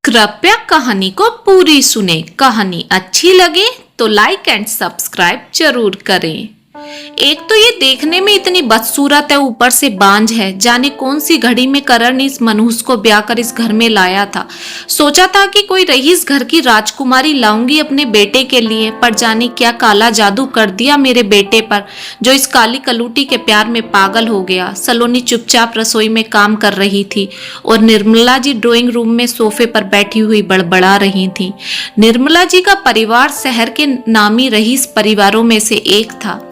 कृपया कहानी को पूरी सुने। कहानी अच्छी लगे तो लाइक एंड सब्सक्राइब जरूर करें। एक तो ये देखने में इतनी बदसूरत है, ऊपर से बांझ है। जाने कौन सी घड़ी में करण इस मनहूस को ब्याह कर इस घर में लाया था। सोचा था कि कोई रईस घर की राजकुमारी लाऊंगी अपने बेटे के लिए, पर जाने क्या काला जादू कर दिया मेरे बेटे पर, जो इस काली कलूटी के प्यार में पागल हो गया। सलोनी चुपचाप रसोई में काम कर रही थी और निर्मला जी ड्राइंग रूम में सोफे पर बैठी हुई बड़बड़ा रही थी। निर्मला जी का परिवार शहर के नामी रईस परिवारों में से एक था।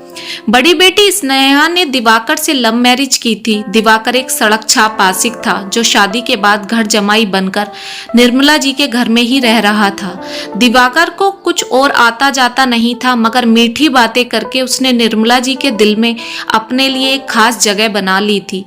बड़ी बेटी स्नेहा ने दिवाकर से लव मैरिज की थी। दिवाकर एक सड़क छाप आशिक था जो शादी के बाद घर जमाई बनकर निर्मला जी के घर में ही रह रहा था। दिवाकर को कुछ और आता जाता नहीं था, मगर मीठी बातें करके उसने निर्मला जी के दिल में अपने लिए एक खास जगह बना ली थी।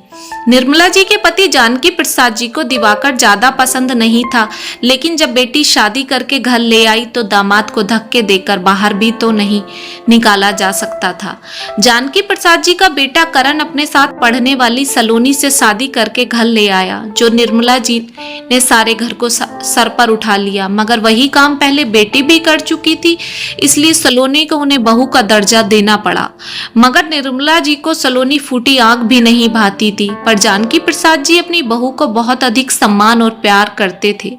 निर्मला जी के पति जानकी प्रसाद जी को दिवाकर ज्यादा पसंद नहीं था, लेकिन जब बेटी शादी करके घर ले आई तो दामाद को धक्के देकर बाहर भी तो नहीं निकाला जा सकता था। जानकी प्रसाद जी का बेटा करण अपने साथ पढ़ने वाली सलोनी से शादी करके घर ले आया, जो निर्मला जी ने सारे घर को सर पर उठा लिया। मगर वही काम पहले बेटी भी कर चुकी थी, इसलिए सलोनी को उन्हें बहू का दर्जा देना पड़ा। मगर निर्मला जी को सलोनी फूटी आंख भी नहीं भाती थी, पर जानकी प्रसाद जी अपनी बहू को बहुत अधिक सम्मान और प्यार करते थे।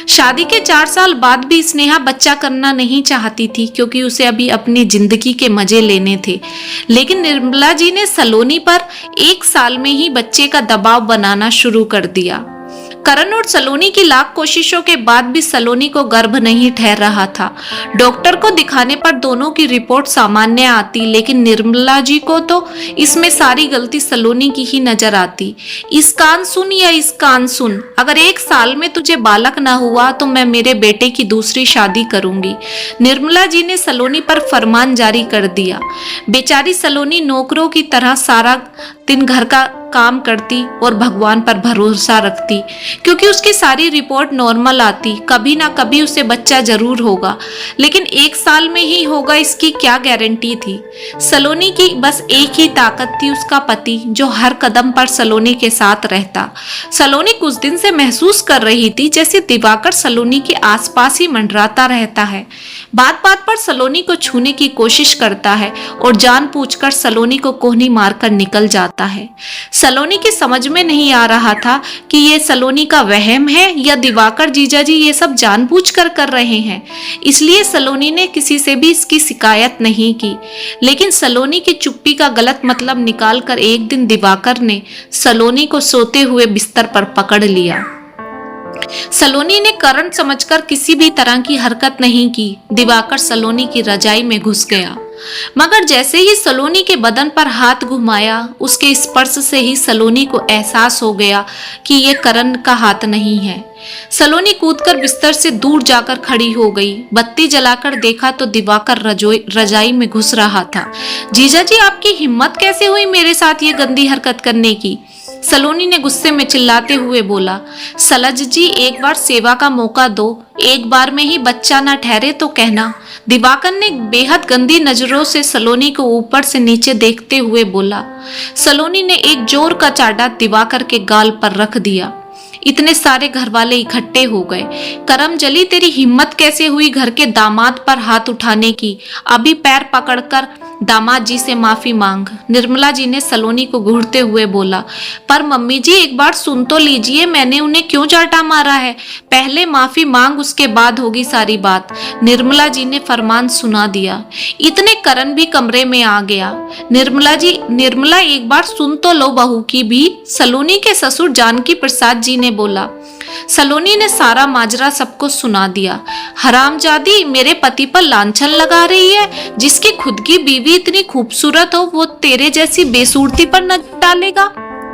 शादी के 4 साल बाद भी स्नेहा बच्चा करना नहीं चाहती थी, क्योंकि उसे अभी अपनी जिंदगी के मजे लेने थे। लेकिन निर्मला जी ने सलोनी पर 1 साल में ही बच्चे का दबाव बनाना शुरू कर दिया। करण और सलोनी की लाख कोशिशों के बाद भी सलोनी को गर्भ नहीं ठहर रहा था। डॉक्टर को दिखाने पर दोनों की रिपोर्ट सामान्य आती, लेकिन निर्मला जी को तो इसमें सारी गलती सलोनी की ही नजर आती। इस कान सुन या इस कान सुन, अगर 1 साल में तुझे बालक ना हुआ तो मैं मेरे बेटे की दूसरी शादी करूंगी। निर्मला जी ने सलोनी पर फरमान जारी कर दिया। बेचारी सलोनी नौकरों की तरह सारा दिन घर का काम करती और भगवान पर भरोसा रखती, क्योंकि उसकी सारी रिपोर्ट नॉर्मल आती। कभी ना कभी उसे बच्चा जरूर होगा, लेकिन 1 साल में ही होगा इसकी क्या गारंटी थी। सलोनी की बस एक ही ताकत थी, उसका पति, जो हर कदम पर सलोनी के साथ रहता। सलोनी कुछ दिन से महसूस कर रही थी जैसे दिवाकर सलोनी के आसपास ही मंडराता रहता है। बात बात पर सलोनी को छूने की कोशिश करता है और जानबूझकर सलोनी को कोहनी मारकर निकल जाता है। सलोनी की समझ में नहीं आ रहा था कि ये सलोनी का वहम है या दिवाकर जीजाजी ये सब जानबूझकर कर रहे हैं। इसलिए सलोनी ने किसी से भी इसकी शिकायत नहीं की। लेकिन सलोनी की चुप्पी का गलत मतलब निकालकर एक दिन दिवाकर ने सलोनी को सोते हुए बिस्तर पर पकड़ लिया। सलोनी ने करण समझकर किसी भी तरह की हरकत नहीं की। दिवाकर सलोनी की रजाई में घुस गया, मगर जैसे ही सलोनी के बदन पर हाथ घुमाया, उसके स्पर्श से ही सलोनी को एहसास हो गया कि ये करण का हाथ नहीं है। सलोनी कूदकर बिस्तर से दूर जाकर खड़ी हो गई। बत्ती जलाकर देखा तो दिवाकर रजाई में घुस रहा था। जीजाजी, आपकी हिम्मत कैसे हुई मेरे साथ ये गंदी हरकत करने की? सलोनी ने गुस्से में चिल्लाते हुए बोला। सलज जी, एक बार सेवा का मौका दो, एक बार में ही बच्चा ना ठहरे तो कहना। दिवाकर ने बेहद गंदी नजरों से सलोनी को ऊपर से नीचे देखते हुए बोला। सलोनी ने एक जोर का चाटा दिवाकर के गाल पर रख दिया। इतने सारे घर वाले इकट्ठे हो गए। करमजली, तेरी हिम्मत कैसे हुई घर के दामाद पर हाथ उठाने की? अभी पैर पकड़कर दामाद जी से माफी मांग। निर्मला जी ने सलोनी को घूरते हुए बोला। पर मम्मी जी, एक बार सुन तो लीजिए, मैंने उन्हें क्यों चाटा मारा है? पहले माफी मांग, उसके बाद होगी सारी बात। निर्मला जी ने फरमान सुना दिया। इतने करण भी कमरे में आ गया। निर्मला एक बार सुन तो लो बहू की भी, सलोनी के ससुर जानकी प्रसाद जी ने बोला। सलोनी ने सारा माजरा सबको सुना दिया। हरामजादी, मेरे पति पर लांछन लगा रही है। जिसकी खुद की बीवी इतनी खूबसूरत हो, वो तेरे जैसी बेसूरती पर न डालेगा।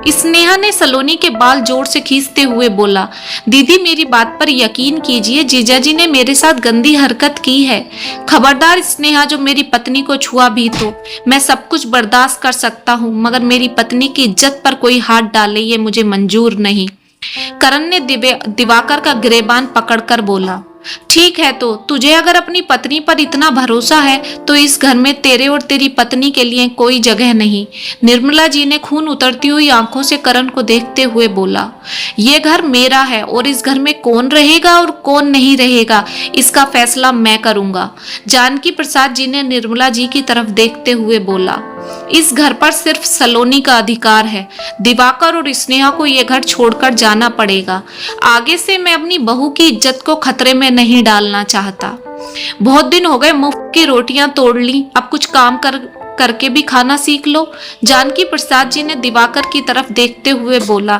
स्नेहा ने सलोनी के बाल जोर से खींचते हुए बोला। दीदी, मेरी बात पर यकीन कीजिए, जीजाजी ने मेरे साथ गंदी हरकत की है। खबरदार स्नेहा, जो मेरी पत्नी को छुआ भी तो मैं सब कुछ बर्दाश्त कर सकता हूँ, मगर मेरी पत्नी की इज्जत पर कोई हाथ डाले ये मुझे मंजूर नहीं। करण ने दिवाकर का गिरेबान पकड़कर बोला। ठीक है, तो तुझे अगर अपनी पत्नी पर इतना भरोसा है तो इस घर में तेरे और तेरी पत्नी के लिए कोई जगह नहीं। निर्मला जी ने खून उतरती हुई आंखों से करण को देखते हुए बोला, ये घर मेरा है और इस घर में कौन रहेगा और कौन नहीं रहेगा इसका फैसला मैं करूंगा। जानकी प्रसाद जी ने निर्मला जी की तरफ देखते हुए बोला, इस घर पर सिर्फ सलोनी का अधिकार है। दिवाकर और स्नेहा को यह घर छोड़कर जाना पड़ेगा। आगे से मैं अपनी बहू की इज्जत को खतरे में नहीं डालना चाहता। बहुत दिन हो गए मुफ्त की रोटियां तोड़ ली, अब कुछ काम करके भी खाना सीख लो। जानकी प्रसाद जी ने दिवाकर की तरफ देखते हुए बोला।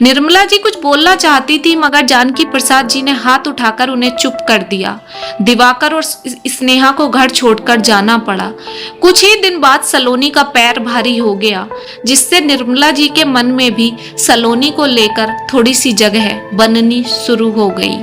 निर्मला जी कुछ बोलना चाहती थी मगर जानकी प्रसाद जी ने हाथ उठाकर उन्हें चुप कर दिया। दिवाकर और स्नेहा को घर छोड़कर जाना पड़ा। कुछ ही दिन बाद सलोनी का पैर भारी हो गया, जिससे निर्मला जी के मन में भी सलोनी को लेकर थोड़ी सी जगह बननी शुरू हो गई।